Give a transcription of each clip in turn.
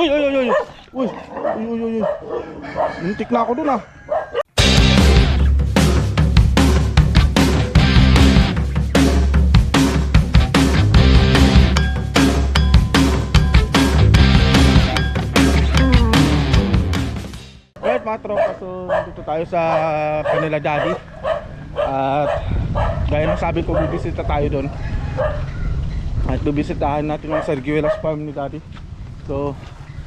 Uy, uy, uy, uy. Uy, uy, uy, uy. Muntik na ako dun ah. Alright mga tropa, so dito tayo sa kanila daddy. At gaya ng sabi ko, bibisita tayo doon. At bibisitahan natin yung Sarguelas farm ni daddy. So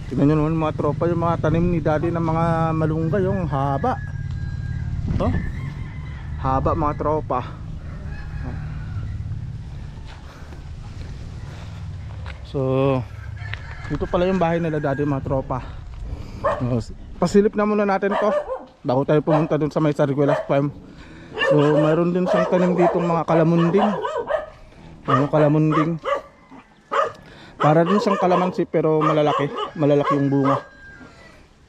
tignan nyo naman mga tropa, yung mga tanim ni daddy ng mga malunggay, yung haba. Oh, haba mga tropa. So dito pala yung bahay nila daddy mga tropa. Pasilip na muna natin to bago tayo pumunta dun sa may Sarguelas farm. So mayroon din siyang tanim dito mga kalamunding. Ano, kalamunding. Para din siyang kalamansi pero malalaki. Malalaki yung bunga.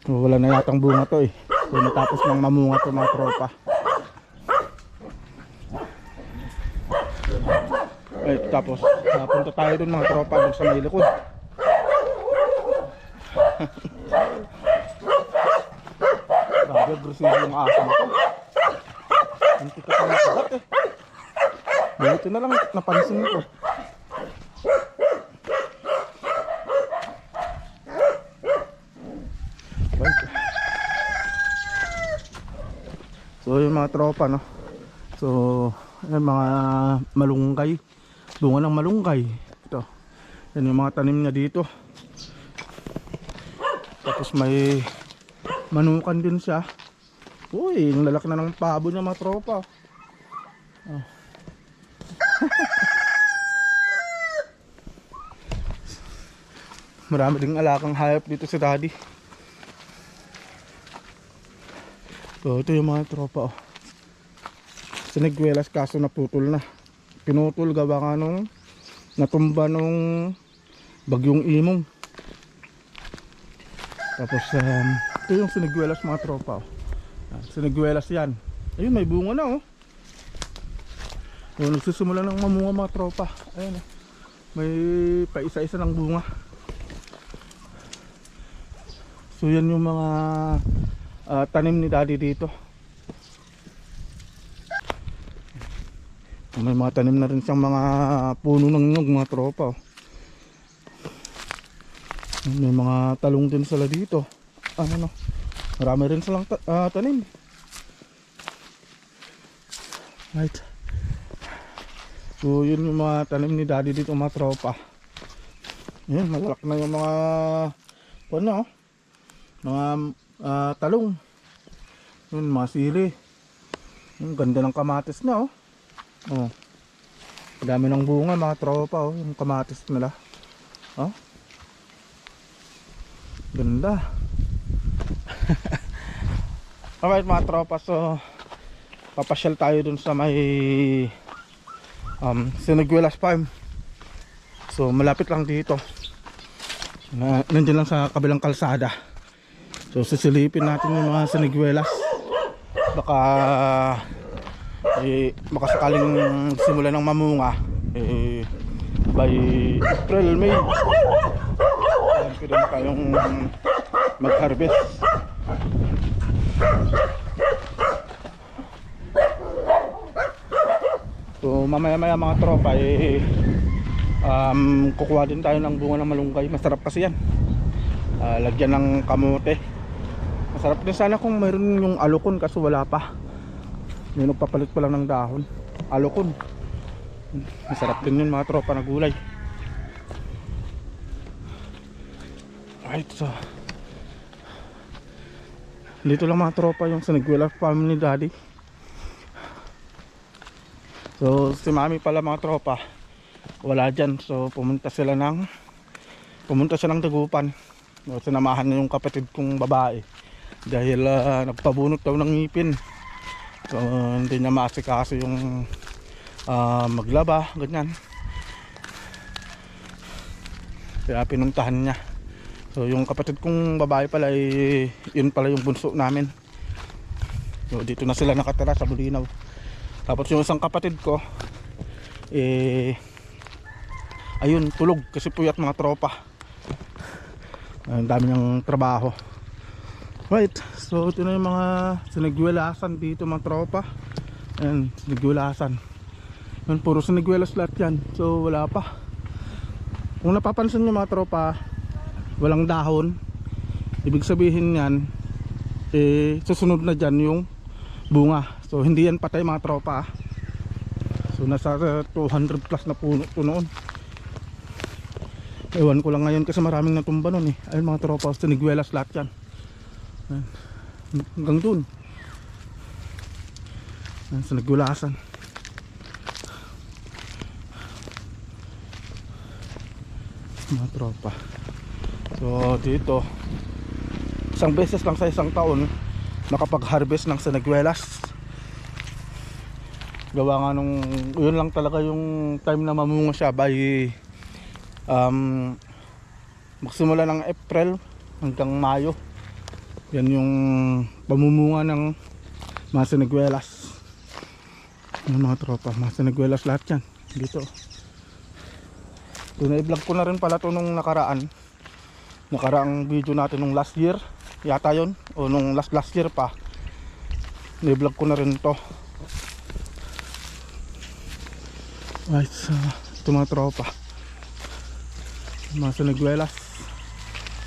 So, wala na yatang bunga to eh. So natapos nang mamunga to mga tropa. Ay, tapos punta tayo dun mga tropa dun sa may likod. Grabe, aggressive yung aso nito. Hindi ka pala sagat eh. Buti na lang napansin ko. So yung mga tropa no. So yung mga malunggay. Bunga ng malunggay. Ito. Yan yung mga tanim niya dito. Tapos may manukan din siya. Uy, ang lalaki na ng pabo niya mga tropa. Oh. Marami ding alakang hayop dito si daddy. So ito yung mga tropa oh. Siniguelas kaso naputol na. Pinutol gawa ka nung natumba nung bagyong Imong. Tapos ito yung siniguelas mga tropa oh. Siniguelas yan. Ayun, may bunga na oh. Nagsisimula ng mamunga mga tropa. Ayun oh. May paisa-isa ng bunga. So yan yung mga tanim ni daddy dito. May mga tanim na rin siyang mga puno ng nyug mga tropa oh. May mga talong din sila dito. Ano, marami rin silang tanim. Right. So yun yung mga tanim ni daddy dito mga tropa. Yan, malalak na yung mga ano, mga talong. Yun, mga sili. Yung ganda ng kamatis na oh. Oh. Dami ng bunga mga tropa oh, yung kamatis nila. Oh. Ganda. Alright mga tropa, so papasyal tayo dun sa may Siniguelas farm. So malapit lang dito. Nandiyan lang sa kabilang kalsada. So sisilipin natin yung mga Siniguelas. Baka makasakaling simula ng mamunga by April, May. Pwede na tayong mag-harvest. So mamaya-maya mga tropa kukuha din tayo ng bunga ng malunggay. Masarap kasi yan. Lagyan ng kamote. Masarap din sana kung mayroon yung alukon, kaso wala pa. May nagpapalit pa lang ng dahon. Alukon. Masarap din yun mga tropa na gulay. Alright, so dito lang mga tropa yung Siniguelas farm ni daddy. So si mami pala mga tropa wala dyan. So pumunta siya ng Dagupan. So, sinamahan na yung kapatid kong babae dahil nagpabunot daw ng ngipin. So hindi niya maasikaso yung maglaba, ganyan. Kaya pinuntahan niya. So yung kapatid kong babae pala yun pala yung bunso namin. So dito na sila nakatira sa Bulinaw. Tapos yung isang kapatid ko ayun, tulog kasi puyat mga tropa. Ang dami niyang trabaho. Right, so ito na yung mga sinigwilasan dito mga tropa. Ayan, sinigwilasan. Yan, puro sinigwilas lahat yan. So wala pa. Kung napapansin nyo mga tropa, walang dahon. Ibig sabihin yan, susunod na dyan yung bunga. So hindi yan patay mga tropa. So nasa 200 plus na puno noon. Ewan ko lang ngayon kasi maraming natumba nun eh. Ayun mga tropa, sinigwilas lahat yan. Ayan. Hanggang dun. Ayan, sinigwilasan. Mga tropa. So dito, isang beses lang sa isang taon nakapag-harvest ng sinigwilas. Gawa nga nung yun lang talaga yung time na mamunga siya by magsimula ng April hanggang Mayo. Yan yung pamumunga ng mga sinigwilas. Yung mga tropa, mga sinigwilas lahat yan dito. So na-vlog ko na rin pala to nung nakaraang video natin nung last year yata yun, o nung last year pa. Na-vlog ko na rin to. Right, so ito mga tropa, mga sinigwilas.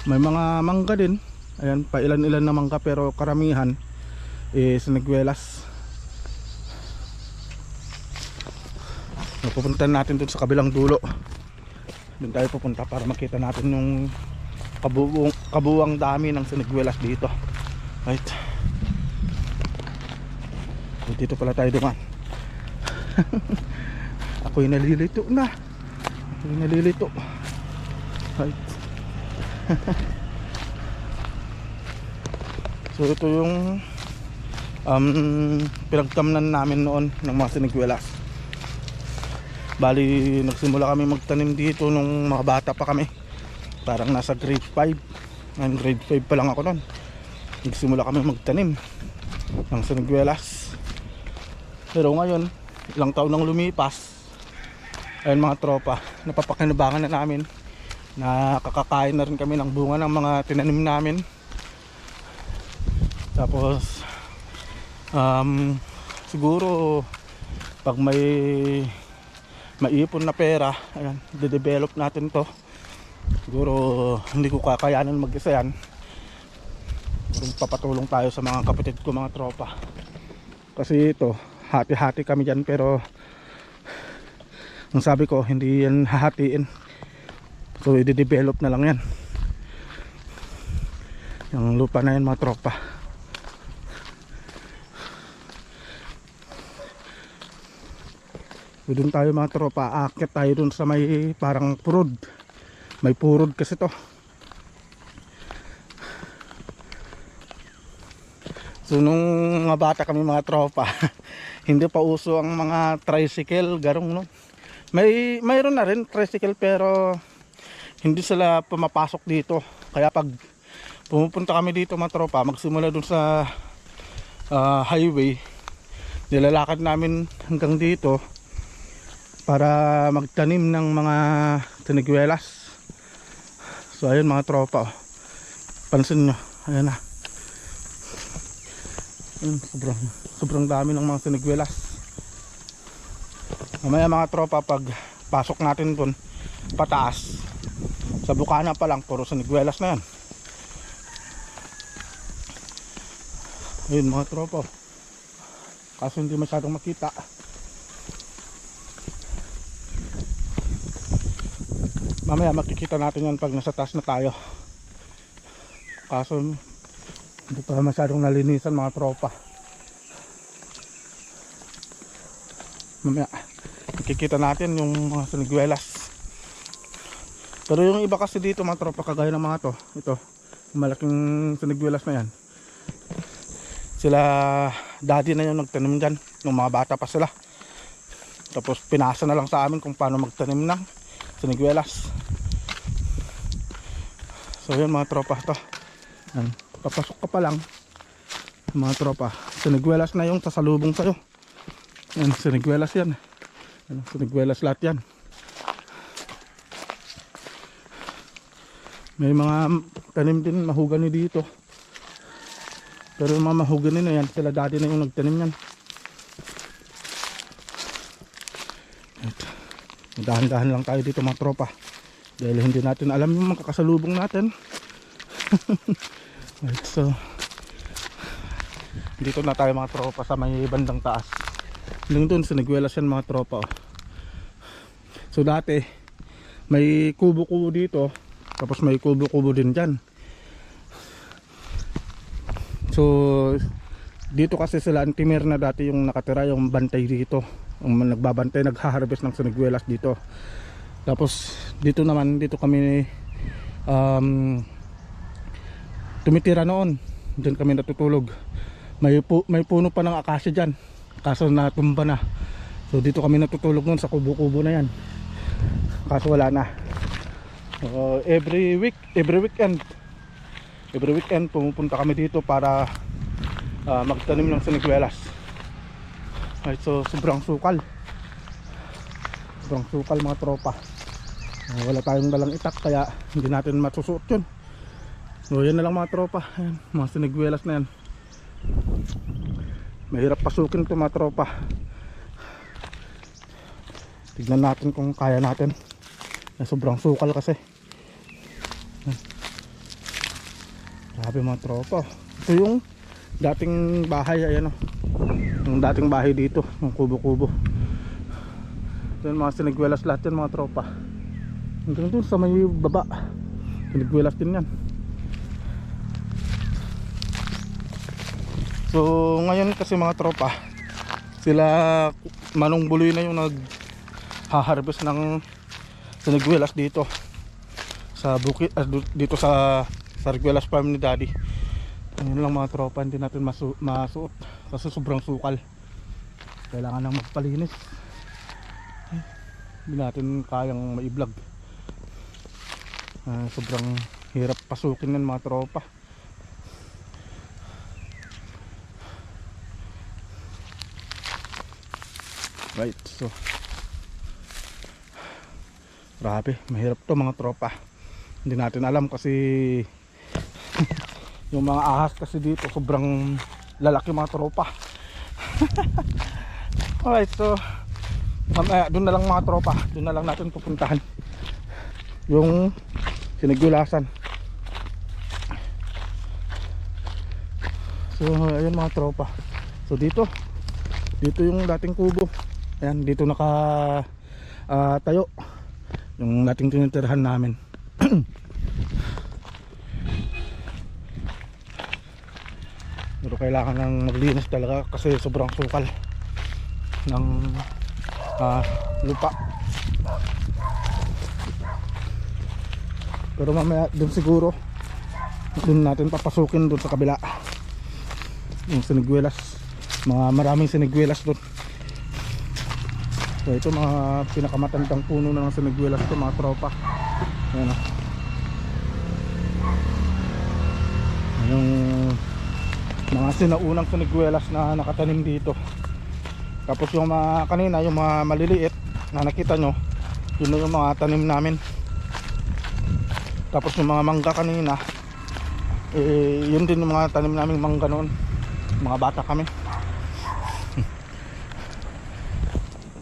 May mga mangga din. Ayan, pa ilan-ilan na mangga pero karamihan sinigwilas. Pupuntahan natin dun sa kabilang dulo. Doon tayo pupunta para makita natin yung kabuwang dami ng sinigwilas dito. Right. So, dito pala tayo duman. Ako'y nalilito na. Right. So ito yung pinagtamnan namin noon ng mga sinigwilas. Bali nagsimula kami magtanim dito nung mga bata pa kami. Parang nasa grade 5. Grade 5 pa lang ako noon. Nagsimula kami magtanim ng sinigwilas. Pero ngayon, ilang taon nang lumipas, ayun mga tropa, napapakinabangan na namin na kakakain na rin kami ng bunga ng mga tinanim namin. Tapos siguro pag may maipon na pera, ayan, de-develop natin to. Siguro hindi ko kakayanan mag-isa yan. Siguro papatulong tayo sa mga kapatid ko, mga tropa. Kasi ito, hati-hati kami dyan, pero ang sabi ko, hindi yan hahatiin. So i-develop na lang yan, yung lupa na yan mga tropa. So dun tayo mga tropa, aakyat tayo dun sa may parang purod. May purod kasi to. So nung mga bata kami mga tropa, hindi pa uso ang mga tricycle, garong no. Mayroon na rin tricycle pero hindi sila pumapasok dito. Kaya pag pumupunta kami dito mga tropa, magsimula dun sa highway, nilalakad namin hanggang dito para magtanim ng mga sinigwilas. So ayun mga tropa, oh. Pansin nyo, ayan na. Sobrang dami ng mga sinigwilas. Mamaya mga tropa, pag pasok natin dun pataas, sa bukana pa lang puro sinigwilas na yan. Ayun mga tropa, kaso hindi masyadong makita. Mamaya makikita natin yan pag nasa taas na tayo. Kaso hindi pa masyadong nalinisan mga tropa. Mamaya makikita natin yung mga sinigwilas. Pero yung iba kasi dito mga tropa, kagaya ng mga to, ito, malaking sinigwilas na yan, sila daddy na yung nagtanim dyan nung mga bata pa sila. Tapos pinasa na lang sa amin kung paano magtanim ng sinigwilas. So yun mga tropa, to yan, papasok ka pa lang mga tropa, sinigwilas na yung sasalubong sa'yo. Yan, sinigwilas yan. Sinigwilas lahat yan May mga tanim din mahogany dito. Pero yung mga mahogany na yan, sila dati na yung nagtanim yan. Dahan-dahan lang tayo dito mga tropa. Dahil hindi natin alam yung makakasalubong natin. Right, so dito na tayo mga tropa sa may bandang taas. Doon sa Niguelas yan mga tropa. So dati may kubo-kubo dito, tapos may kubo-kubo din dyan. So dito kasi sila Antimer na dati yung nakatira, yung bantay dito, yung nagbabantay, nagha-harvest ng Siniguelas dito. Tapos dito naman, dito kami tumitira noon. Diyan kami natutulog. May puno pa ng akasya dyan, kaso natumba na. So dito kami natutulog noon sa kubo-kubo na yan, kaso wala na. Every weekend pumupunta kami dito para magtanim ng Siniguelas. Right, so sobrang sukal mga tropa. Wala tayong dalang itak kaya hindi natin masusuot yun. So yan na lang mga tropa. Ayan, mga Siniguelas na yan. Mahirap pasukin ito mga tropa. Tignan natin kung kaya natin. Sobrang sukal kasi. Grabe mga tropa. Ito yung dating bahay, ayan o. Yung dating bahay dito, yung kubo-kubo. Yan mga Siniguelas lahat yan mga tropa. Hanggang dun sa may baba, Siniguelas din yan. So ngayon kasi mga tropa, sila Manong Buloy na yung nag-harvest ng Siniguelas dito sa bukid, dito sa Siniguelas farm ni Daddy. Ayun lang mga tropa, hindi natin masuot kasi sobrang sukal. Kailangan nang magpalinis. Hindi natin kayang maiblog. Sobrang hirap pasukin yan mga tropa. Right, so grabe, mahirap to mga tropa. Hindi natin alam kasi yung mga ahas kasi dito sobrang lalaki mga tropa. Alright, so doon na lang mga tropa, doon na lang natin pupuntahan yung Siniguelasan. So ayun mga tropa, so dito yung dating kubo. Ayan, dito naka tayo yung dating tinitirahan namin. Pero kailangan ng maglinis talaga kasi sobrang sukal ng lupa. Pero mamaya dun siguro dun natin papasukin dun sa kabila yung Siniguelas, maraming Siniguelas dun. So ito mga pinakamatandang puno ng Siniguelas ito mga tropa. Ayan o, yung mga sinaunang Siniguelas na nakatanim dito. Tapos yung mga kanina, yung mga maliliit na nakita nyo, yun yung mga tanim namin. Tapos yung mga mangga kanina, yun din yung mga tanim namin mangga noon, mga bata kami.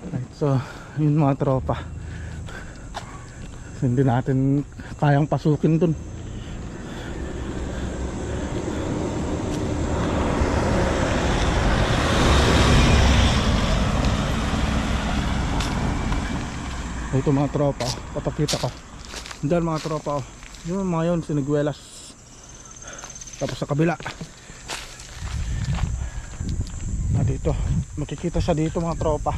Right, so yun mga tropa, hindi natin kayang pasukin dun. Ito mga tropa, papakita ko. Diyan mga tropa, yung mga yun Siniguelas. Tapos sa kabila, dito makikita siya dito mga tropa.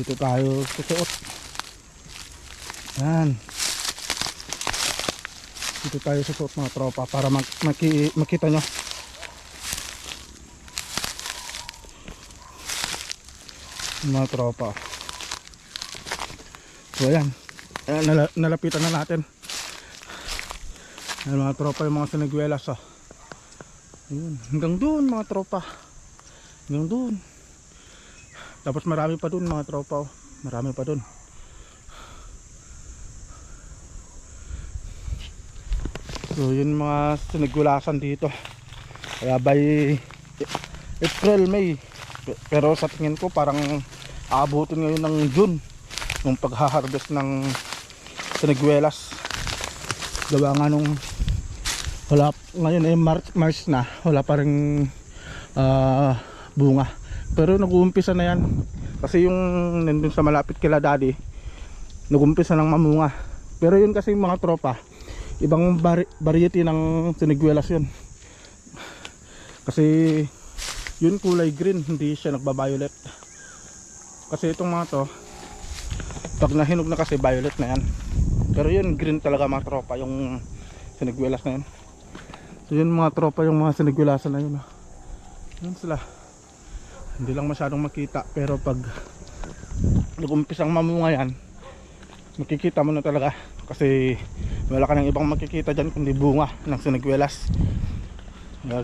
Dito tayo susuot. Yan, dito tayo susuot mga tropa para makita nyo. Mga tropa, so ayan, nalapitan na natin. Ayan mga tropa, yung mga Siniguelas oh. Ayun, hanggang doon mga tropa, hanggang doon. Tapos marami pa doon mga tropa oh. Marami pa doon. So yun mga sinigulasan dito. Kaya by April, May. Pero sa tingin ko parang aabutin ngayon ng June yung pagha-harvest ng siniguelas. Gawa nga nung wala ngayon March na, wala pa ring bunga. Pero nag-uumpisa na yan. Kasi yung nandun sa malapit kila daddy, nag-uumpisa ng mamunga. Pero yun kasi mga tropa, ibang variety ng siniguelas yun. Kasi yun kulay green, hindi siya nagba-violet. Kasi itong mga to, pag nahinog na kasi violet na yan. Pero yun green talaga mga tropa, yung siniguelas na yun. So yun mga tropa, yung mga siniguelasan na yun. Yun sila. Hindi lang masyadong makita, pero pag nag-umpisang mamunga yan, makikita mo na talaga. Kasi wala ka nang ibang makikita dyan kundi bunga ng siniguelas.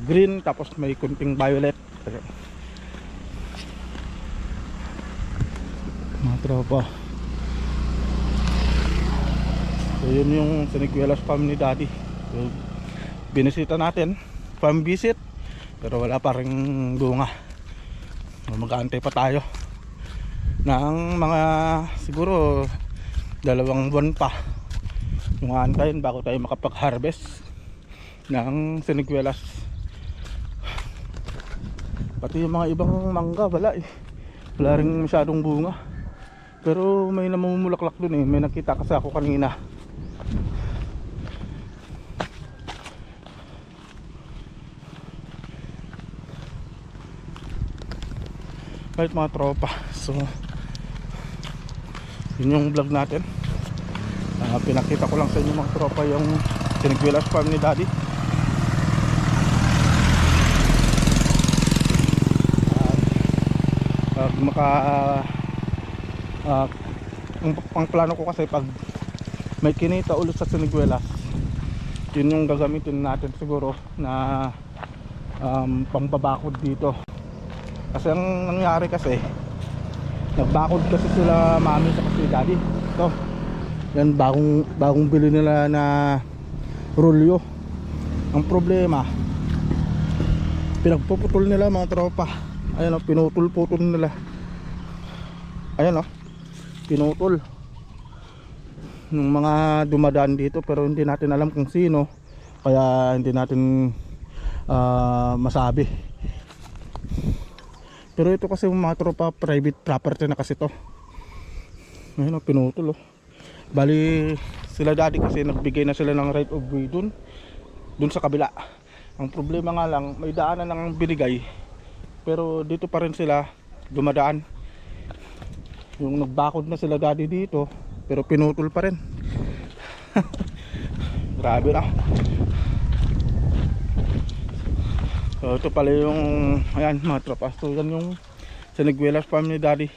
Green tapos may kunting violet. Mga tropa, so yun yung siniguelas farm ni daddy. So binisita natin, farm visit, pero wala pa ring bunga. So, mag-aantay pa tayo ng mga siguro 2 buwan pa yung aantayin bago tayo makapag-harvest ng siniguelas. Pati yung mga ibang mangga wala wala rin masyadong bunga. Pero may namumulaklak dun may nakita kasi ako kanina. Right mga tropa, so yun yung vlog natin. Pinakita ko lang sa inyo mga tropa yung siniguelas farm ni daddy. Pag ang plano ko kasi pag may kinita ulit sa siniguelas, yun yung gagamitin natin siguro na pangbabakod dito. Kasi ang nangyari kasi, nagbakod kasi sila mami sa kasi daddy. Ito, yan bagong bili nila na rolyo. Ang problema, pinagpuputol nila mga tropa. Ayan o, pinutol-putol nila. Ayan o, pinutol ng mga dumadaan dito, pero hindi natin alam kung sino. Kaya hindi natin masabi. Pero ito kasi yung mga tropa, private property na kasi to. Ayun o, pinutol o. Bali sila daddy kasi nagbigay na sila ng right of way dun sa kabila. Ang problema nga lang, may daanan ng binigay, pero dito pa rin sila dumadaan. Yung nagbakod na sila daddy dito, pero pinutol pa rin. Grabe na. So ito pala yung, ayan mga tropa, so yan yung siniguelas farm ni daddy.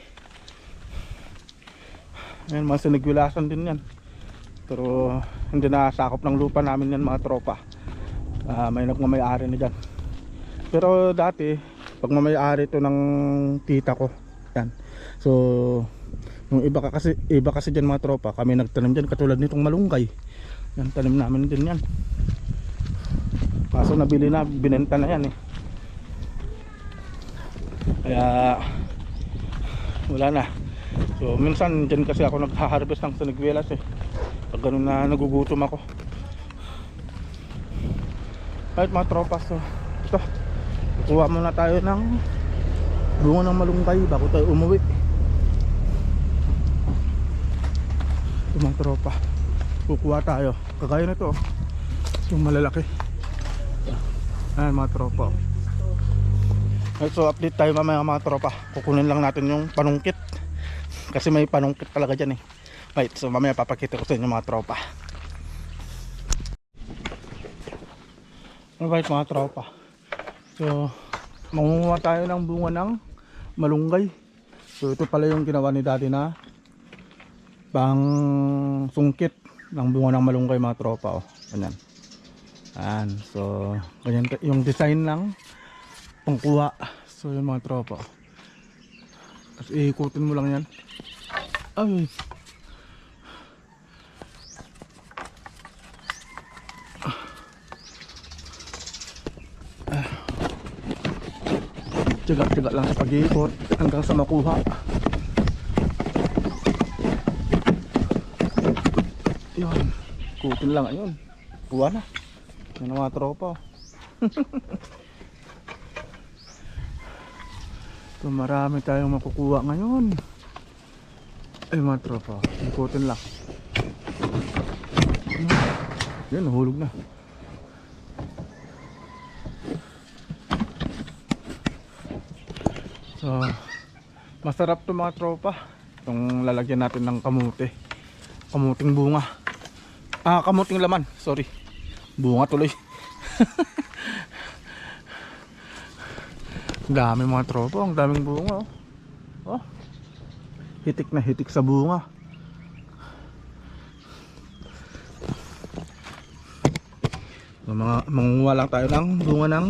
Ayan, mga siniguelasan din yan, pero hindi na sakop ng lupa namin yan mga tropa. May nagmamayari na dyan. Pero dati pagmamayari ito ng tita ko yan. So yung iba kasi dyan mga tropa, kami nagtanim dyan katulad nitong malunggay. Yan, tanim namin din yan. Kaso nabili na, binenta na yan kaya wala na. So minsan dyan kasi ako nagha-harvest ng siniguelas pag ganun na nagugutom ako. Kahit mga tropa, so ito, kukuha muna tayo ng bunga ng malunggay bago tayo umuwi. Ito mga tropa, kukuha tayo kagaya na ito, yung malalaki. Ayan mga tropa. So update tayo mamaya mga tropa. Kukunin lang natin yung panungkit, kasi may panungkit talaga dyan Right, so mamaya papakita ko sa inyo mga tropa. Alright mga tropa, so mangunguha tayo ng bunga ng malunggay. So ito pala yung ginawa ni daddy na pang sungkit ng bunga ng malunggay mga tropa ganyan. Ayan, so ganyan yung design ng pangkuha. So yun mga tropa, tapos iikutin mo lang yan. Ay, Tiyaga-tiyaga lang sa pag-iikot hanggang sa makuha. Yun, kutin lang, ayun. Buwan na. Yan ang mga tropa. So marami tayong makukuha ngayon. Ay mga tropa, ikutin lang. Yun, nahulog na. So masarap to mga tropa. Itong lalagyan natin ng kamote. Kamuting bunga. Kamuting laman, sorry. Bunga tuloy. Dami mga tropa, ang daming bunga. Oh. Hitik na hitik sa bunga. So, mangunguha lang tayo ng bunga ng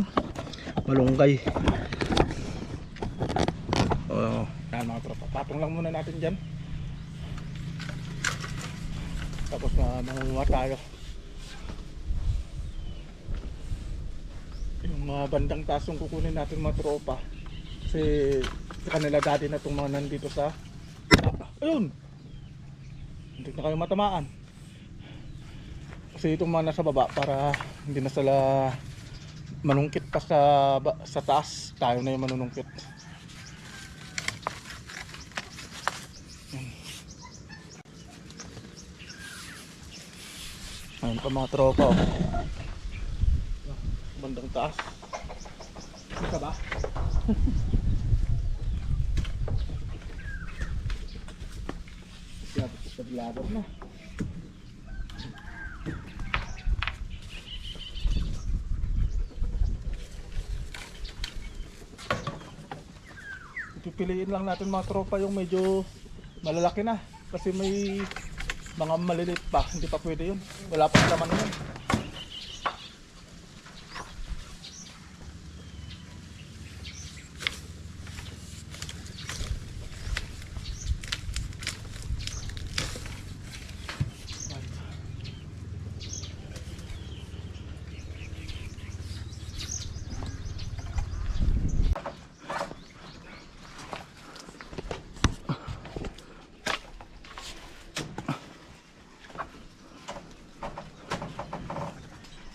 malunggay. Yan mga tropa, patong lang muna natin dyan. Tapos mangunguha tayo. Yung bandang tasong kukunin natin mga tropa. Kasi sa kanila dati na itong mga nandito sa ayun, hindi na kayo matamaan. Kasi itong mga nasa baba para hindi na sila manungkit pa sa taas. Tayo na yung manunungkit. Ayun pa mga tropa. Bandang taas. Isa ba? Paglaban na. Pipiliin lang natin mga tropa yung medyo malalaki na. Kasi may mga maliliit pa. Hindi pa pwede yun. Wala pa laman yun.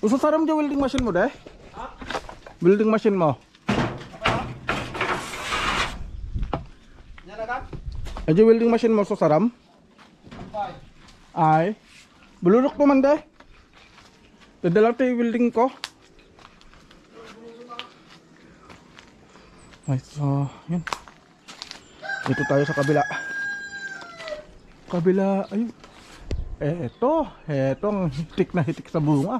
Uso saram jo welding machine mo deh? Welding machine mo. Aja welding machine mo so saram? Ay. Bulurok pa man deh. Dadalang tayo welding ko. Ay, so yun. Dito tayo sa kabila. Kabila, ayun. Eto ang hitik na hitik sa bunga.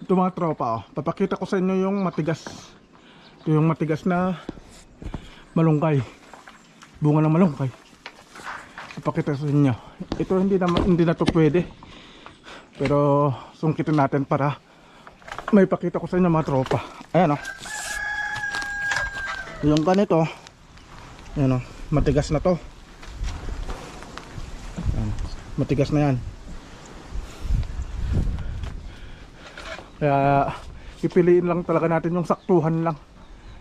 Ito mga tropa, papakita ko sa inyo yung matigas. Ito yung matigas na malunggay. Bunga ng malunggay. Papakita sa inyo. Ito hindi na to pwede. Pero sungkitin natin para may pakita ko sa inyo mga tropa. Ayan o. Yung ganito, ayan o, matigas na to. Ayan, matigas na yan. Kaya pipiliin lang talaga natin yung saktuhan lang.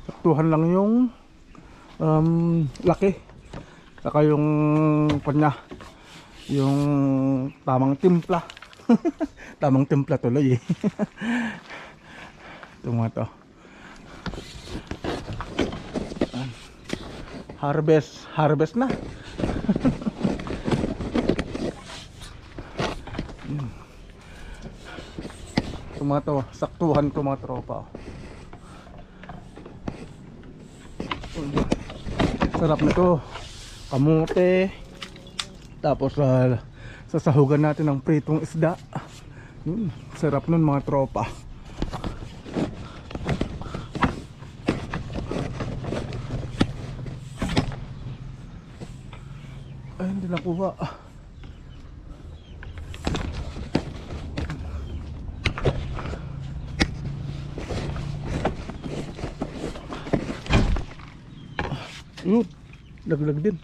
Saktuhan lang yung laki. Saka yung kanya, yung tamang timpla. Tamang timpla tuloy eh. Ito mga to. Harvest na. Ito saktuhan ko mga tropa. Sarap na to. Kamote. Tapos sasahugan natin ng pritong isda. Sarap nun mga tropa. Ay, hindi nakuha. Yun, laglag din.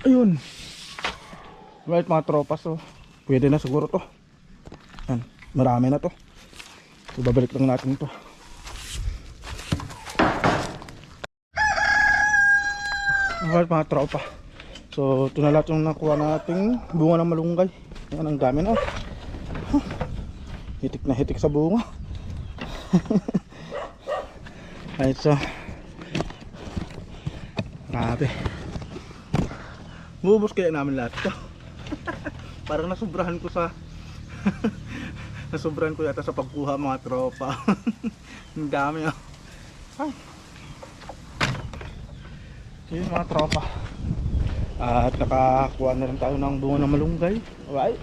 Ayun. Right mga tropa, so pwede na siguro to. Yan, marami na to. So babalik lang natin to. Alright mga tropa, so ito na lahat yung nakuha nating bunga ng malunggay. Yan, ang dami na. Hitik na hitik sa bunga. Alright, so grabe, bubos kaya namin lahat to. Parang nasubrahan ko sa nasubrahan ko yata sa pagkuha mga tropa. Ang dami ah. Ay. So yun mga tropa, at nakakuha na rin tayo ng bunga ng malunggay. Alright,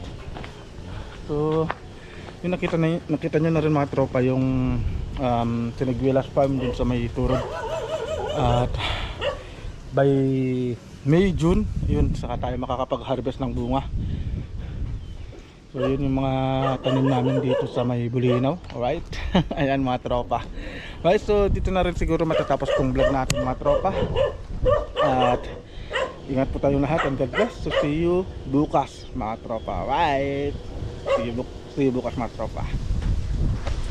so yung nakita nyo na rin mga tropa yung Siniguelas Farm dun sa may Turod. At by May, June, yun saka tayo makakapag-harvest ng bunga. So yun yung mga tanim namin dito sa may Bulinaw. Alright. Ayan mga tropa. Alright, so dito na rin siguro matatapos tong vlog natin mga tropa. At ingat po tayong lahat and God bless. So see you bukas mga tropa. Alright, see you bukas mga tropa.